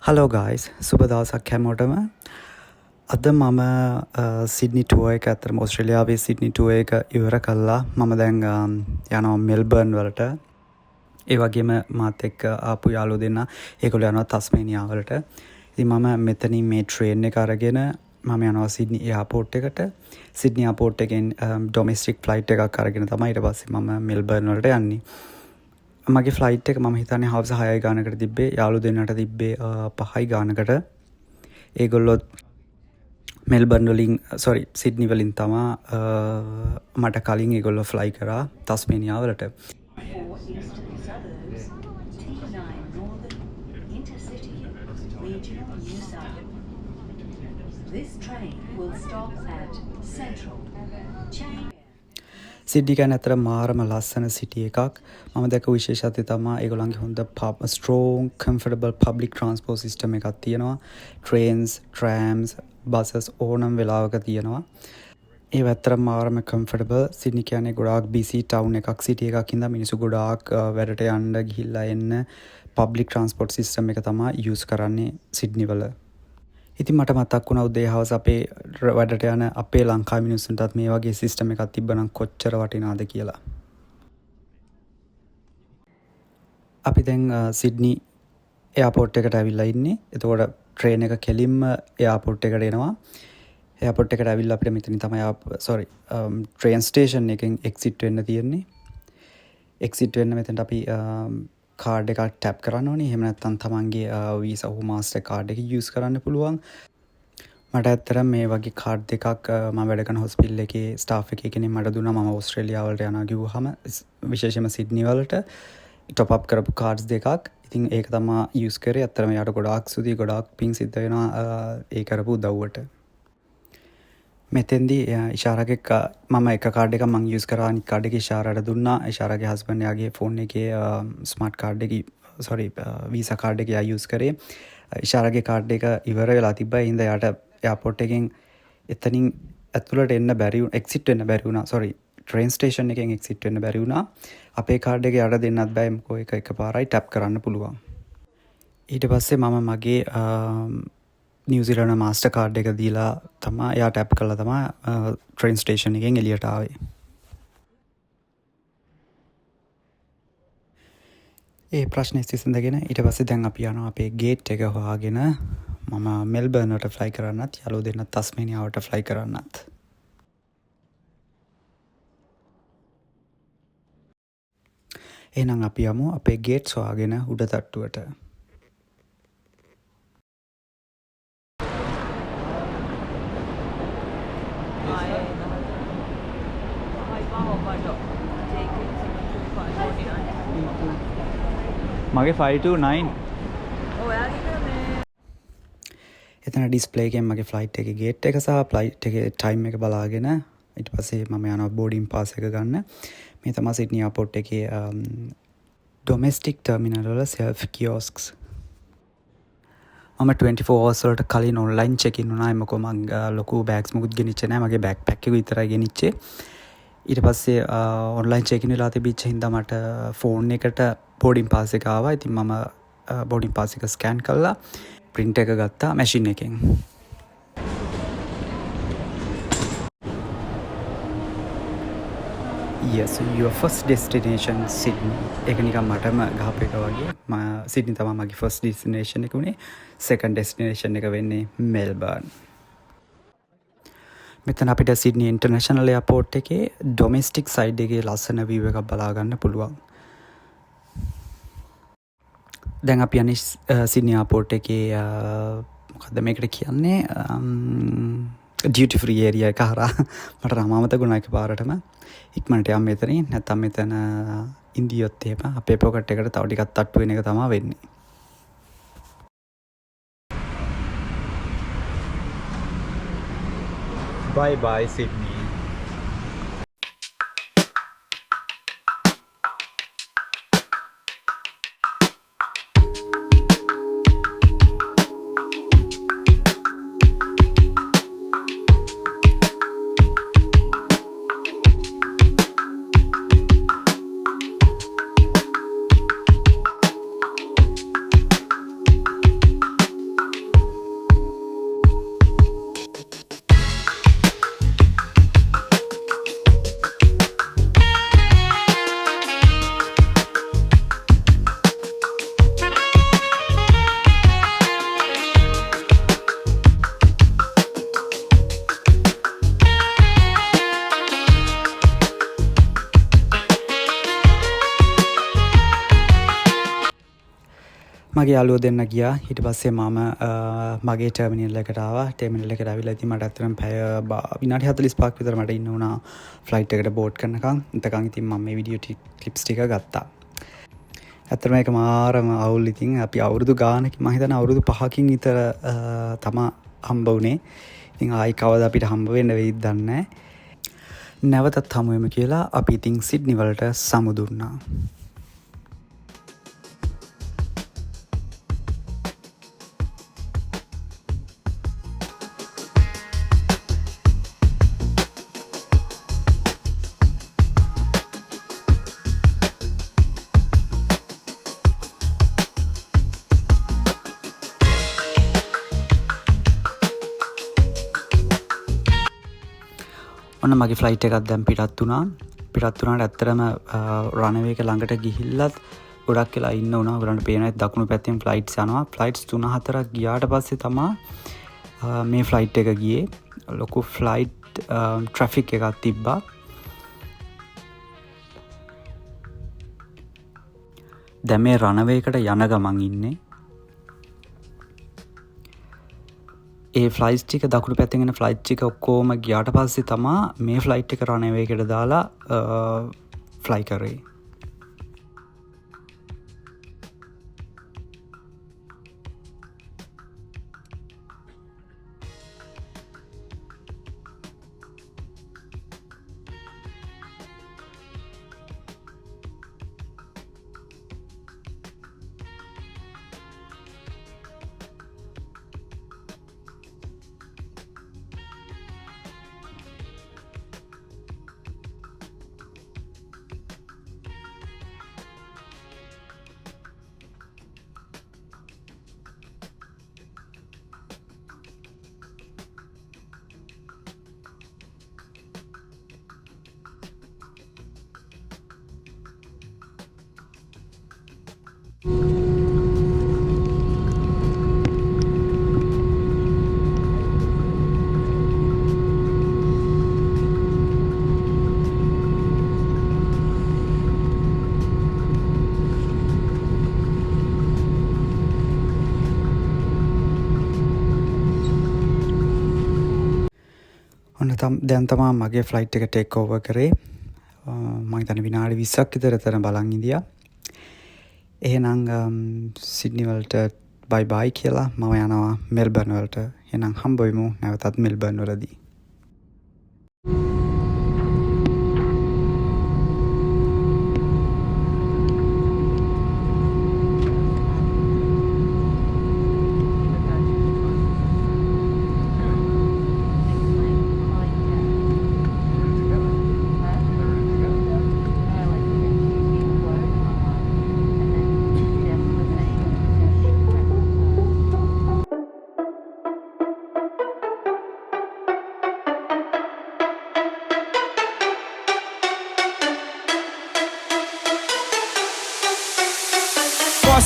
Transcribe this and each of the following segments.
Hello guys සුබ දවසක් හැමෝටම අද මම සිඩ්නි ටුව එක ඇතරම ඔස්ට්‍රේලියාවේ සිඩ්නි ටුව එක ඉවර කල්ලා මම දැන් යනවා මෙල්බර්න් වලට ඒ වගේම මාත් එක්ක ආපු යාළුවෝ දෙන්න ඒගොල්ලෝ යනවා තස්මේනියාවලට. ඉතින් මම මෙතනින් මේ ට්‍රේන් එක අරගෙන මම යනවා සිඩ්නි එයාපෝට් එකට. සිඩ්නි එයාපෝට් එකෙන් ඩොමෙස්ටික් ෆ්ලයිට් එකක් අරගෙන තමයි ඊට පස්සේ මම මෙල්බර්න් වලට යන්නේ. මගේ ෆ්ලයිට් එක මම හිතන්නේ හවස 6යි ගානකට තිබ්බේ. යාළුවෝ දෙන්නට තිබ්බේ 5යි ගානකට. ඒගොල්ලොත් මෙල්බර්න් වලින් සිඩ්නි වලින් තමා මට කලින් ඒගොල්ලෝ ෆ්ලයි කරා තස්මේනියා වලට. සිඩ්නි ගැන ඇතර මාරම ලස්සන සිටි එකක්. මම දැක විශේෂත්වය තමා ඒගොල්ලන්ගේ හොඳ strong comfortable public transport system එකක් තියෙනවා. ට්‍රේන්ස්, ට්‍රෑම්ස්, බසස් ඕනම් වෙලාවක තියෙනවා. ඒ ඇත්තට මාරම කම්ෆර්ටබල්. සිඩ්නි කියන්නේ ගොඩාක් බිසි ටවුන් එකක්, සිටි එකක් ඉඳන් මිනිස්සු ගොඩාක් වැඩට යන්න ගිහිල්ලා එන්න පබ්ලික් ට්‍රාන්ස්පෝර්ට් සිස්ටම් එක තමයි යූස් කරන්නේ සිඩ්නි වල. ඉතින් මට මතක් වුණා උදේ හවස අපේ වැඩට යන අපේ ලංකාවේ මිනිස්සුන්ටත් මේ වගේ සිස්ටම් එකක් තිබ්බනම් කොච්චර වටිනාද කියලා. අපි දැන් සිඩ්නි එයාපෝට් එකට ඇවිල්ලා ඉන්නේ. එතකොට ට්‍රේන් එක කෙලින්ම එයාපෝට් එකට එනවා. එයාපෝට් එකට ඇවිල්ලා අපිට මෙතනින් තමයි ට්‍රේන් ස්ටේෂන් එකෙන් එක්සිට් වෙන්න තියෙන්නේ. එක්සිට් වෙන්න මෙතනට අපි කාඩ් එකක් ටැප් කරන්න ඕනේ. එහෙම නැත්නම් තමන්ගේ වීසා හෝ මාස්ටර් කාඩ් එක යූස් කරන්න පුළුවන්. මට ඇත්තටම මේ වගේ කාඩ් දෙකක් මම වැඩ කරන හොස්පිටල් එකේ ස්ටාෆ් එකේ කෙනෙක් මට දුන්නා. මම ඕස්ට්‍රේලියාව වලට යනවා කිව්වහම විශේෂයෙන්ම සිඩ්නි වලට টপ අප් කරපු කාඩ්ස් දෙකක්. ඉතින් ඒක තමයි යූස් කරේ. ඇත්තටම යාට ගොඩාක් ස්තුතියි, ගොඩාක් පිං සිද්ධ වෙනවා ඒ කරපු උදව්වට. මෙතෙන්දී ඉෂාරාගේ මම එක කාඩ් එකක් මම යූස් කරා. අනිත් කාඩ් එක ඉෂාරාට දුන්නා. ඉෂාරාගේ හස්බන්ඩ් යාගේ ෆෝන් එකේ ස්මාර්ට් කාඩ් එකේ වීසා කාඩ් එක යා යූස් කරේ. ඉෂාරාගේ කාඩ් එක ඉවර වෙලා තිබ්බා. ඉතින් යාට එයාපෝට් එකෙන් එතනින් ඇතුළට එන්න බැරි එක්සිට් වෙන්න බැරි වුණා. ට්‍රේන් ස්ටේෂන් එකෙන් එක්සිට් වෙන්න බැරි වුණා. අපේ කාඩ් එක යට දෙන්නත් බෑ. මොකෝ ඒක එකපාරයි ටැප් කරන්න පුළුවන්. ඊට පස්සේ මම මගේ නිව්සිලන්ත මාස්ටර් කාඩ් එක දීලා තමයි එයා ටැප් කළා තමයි ට්‍රේන් ස්ටේෂන් එකෙන් එළියට ආවේ. ඒ ප්‍රශ්නේ විසඳගෙන ඊට පස්සේ දැන් අපි යනවා අපේ ගේට් එක හොයාගෙන. මම මෙල්බර්න් වලට ෆ්ලයි කරන්නත්, යාළුවෝ දෙන්න තස්මේනියාවට ෆ්ලයි කරන්නත්. එහෙනම් අපි යමු අපේ ගේට්ස් හොයාගෙන උඩ තට්ටුවට. මගේ 529 එතන ඩිස්ප්ලේ එකෙන් මගේ ෆ්ලයිට් එකේ ගේට් එක සහ ෆ්ලයිට් එකේ ටයිම් එක බලාගෙන ඊට පස්සේ මම යනවා බෝඩින් පාස් එක ගන්න. මේ තමයි සිඩ්නි එයාපෝට් එකේ ඩොමෙස්ටික් ටර්මිනල් වල සෙල්ෆ් කියොස්ක්ස්. මම 24 hours වලට කලින් ඔන්ලයින් චෙක් ඉන් වුණා. මොකද මම ලොකු බෑග්ස් මොකුත් ගෙනිච්චේ නැහැ. මගේ බෑග් පැක් එක විතරයි ගෙනිච්චේ. ඊට පස්සේ ඔන්ලයින් චෙක් ඉන් වෙලා තිබිච්ච හින්දා මට ෆෝන් එකට බෝඩින් පාස් එක ආවා. ඉතින් මම බෝඩින් පාස් එක ස්කෑන් කළා. print එක ගත්තා මැෂින් එකෙන්. Yes, your first destination Sydney. ඒක නිකන් මටම ගහපු එක වගේ. සිඩ්නි තමයි මගේ first destination එක උනේ. second destination එක වෙන්නේ මෙල්බර්න්. මෙතන අපිට සිඩ්නි ඉන්ටර්නැෂනල් එයාපෝට් එකේ ඩොමෙස්ටික් සයිඩ් එකේ ලස්සන view එකක් බලා ගන්න පුළුවන්. දැන් අපි යන්නේ සිඩ්නි එයාපෝට් එකේ මොකද්ද මේකට කියන්නේ ඩියුටි ෆ්‍රී ඒරියා එක හරහා. මට නම අමතකුණා එකපාරටම. ඉක්මනට යන්න මෙතනින්. නැත්නම් මෙතන ඉන්දියොත් එහෙම අපේ පොකට් එකට තව ටිකක් තට්ටු වෙන එක තමයි වෙන්නේ. Bye bye Sydney. මගේ යාළුවෝ දෙන්න ගියා. ඊට පස්සේ මම මගේ ටර්මිනල් එකට ආවා. ටර්මිනල් එකට ආවිලා ඉතින් මට අතරම පැය විනාඩි 45ක් විතර මට ඉන්න වුණා ෆ්ලයිට් එකට බෝඩ් කරනකම්. එතකන් ඉතින් මම මේ වීඩියෝ ක්ලිප්ස් ටික ගත්තා. ඇත්තටම ඒක මාරම අවුල්. ඉතින් අපි අවුරුදු ගානකින් මම හිතන්නේ අවුරුදු 5කින් විතර තමයි හම්බ වුණේ. ඉතින් ආයි කවදා අපිට හම්බ වෙන්න වෙයිද දන්නේ නැහැ. නැවතත් හමු වෙමු කියලා අපි ඉතින් සිඩ්නි වලට සමුදුන්නා. ඔන්න මගේ ෆ්ලයිට් එකක් දැන් පිටත් වුණාට ඇත්තටම රනවේ එක ළඟට ගිහිල්ලත් ගොඩක් වෙලා ඉන්න වුණා. ඔයගලන්ට පේනවා දකුණු පැත්තෙන් ෆ්ලයිට්ස් යනවා. ෆ්ලයිට්ස් 3-4ක් ගියාට පස්සේ තමයි මේ ෆ්ලයිට් එක ගියේ. ලොකු ෆ්ලයිට් ට්‍රැෆික් එකක් තිබ්බා. දැන් මේ රනවේ එකට යන ගමන් ඉන්නේ. ඒ ෆ්ලයිට් ටික දකුණු පැත්තෙන් එන ෆ්ලයිට් ටික ඔක්කොම ගියාට පස්සේ තමයි මේ ෆ්ලයිට් එක රනවේ එකට දාලා ෆ්ලයි කරේ. දැන් තමා මගේ ෆ්ලයිට් එක ටේක් ඕවර් කරේ. මම හිතන්නේ විනාඩි 20ක් විතර එතන බලන් ඉඳියා. එහෙනම් සිඩ්නි වලට බයි බයි කියලා මම යනවා මෙල්බර්න් වලට. එහෙනම් හම්බ වෙමු නැවතත් මෙල්බර්න් වලදී.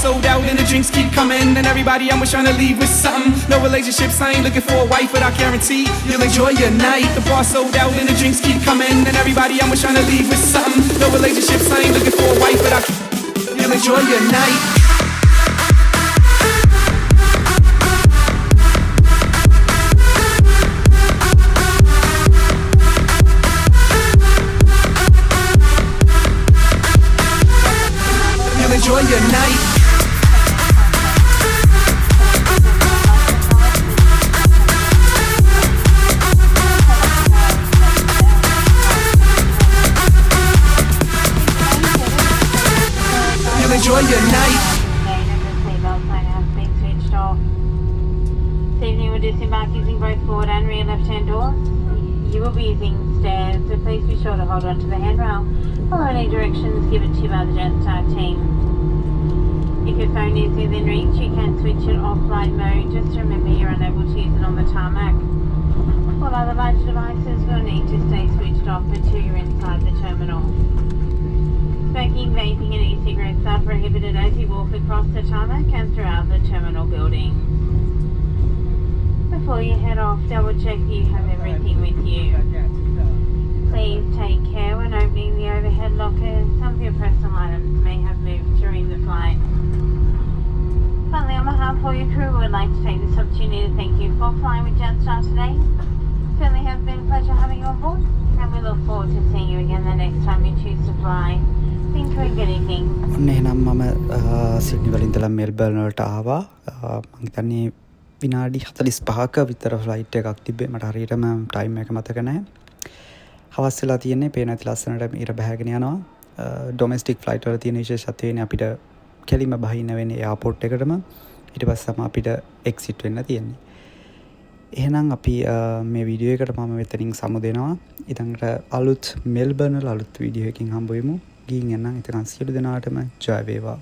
Sold out and the drinks keep coming, and everybody I'm trying to leave with something. No relationships, I ain't looking for a wife, but I guarantee you'll enjoy your night. The bar sold out and the drinks keep coming, and everybody I'm trying to leave with something. No relationships, I ain't looking for a wife, but you'll enjoy your night. You'll enjoy your night. Enjoy your night. The seatbelt sign has been switched off. This evening we'll disembark using both forward and rear left-hand doors. You will be using stairs, so please be sure to hold on to the handrail. Follow any directions given to you by the Jetstar team. If your phone is within reach, you can switch it off flight mode. Just remember you're unable to use it on the tarmac. All other large devices will need to stay switched off until you're inside the terminal. Smoking, vaping and e-cigarettes are prohibited as you walk across the tarmac and throughout the terminal building. Before you head off, double check you have everything with you. Please take care when opening the overhead lockers. Some of your personal items may have moved during the flight. Finally, on behalf of your crew, we would like to take this opportunity to thank you for flying with Jetstar today. Certainly has been a pleasure having you on board, and we look forward to seeing you again the next time you choose to fly. Thank you and good evening. ඔන්න එහෙනම් මම Sydney වලින් ඉඳලා Melbourne වලට ආවා. මම හිතන්නේ විනාඩි 45ක විතර ෆ්ලයිට් එකක් තිබ්බේ. මට හරියටම ටයිම් එක මතක නැහැ. හවස් වෙලා තියෙන්නේ පේන ඇති ලස්සනට ඉර බහගෙන යනවා. ඩොමෙස්ටික් ෆ්ලයිට් වල තියෙන විශේෂත්වය වෙන්නේ අපිට කෙලිම බහින්න වෙන්නේ එයාපෝට් එකටම. ඊට පස්සේ තමයි අපිට එක්සිට් වෙන්න තියෙන්නේ. එහෙනම් අපි මේ වීඩියෝ එකට මම මෙතනින් සමු දෙනවා. ඊළඟට අලුත් මෙල්බර්න් වල අලුත් වීඩියෝ එකකින් හම්බ වෙමු. ගිහින් එන්නම්. එතකන් සියලු දෙනාටම ජය වේවා.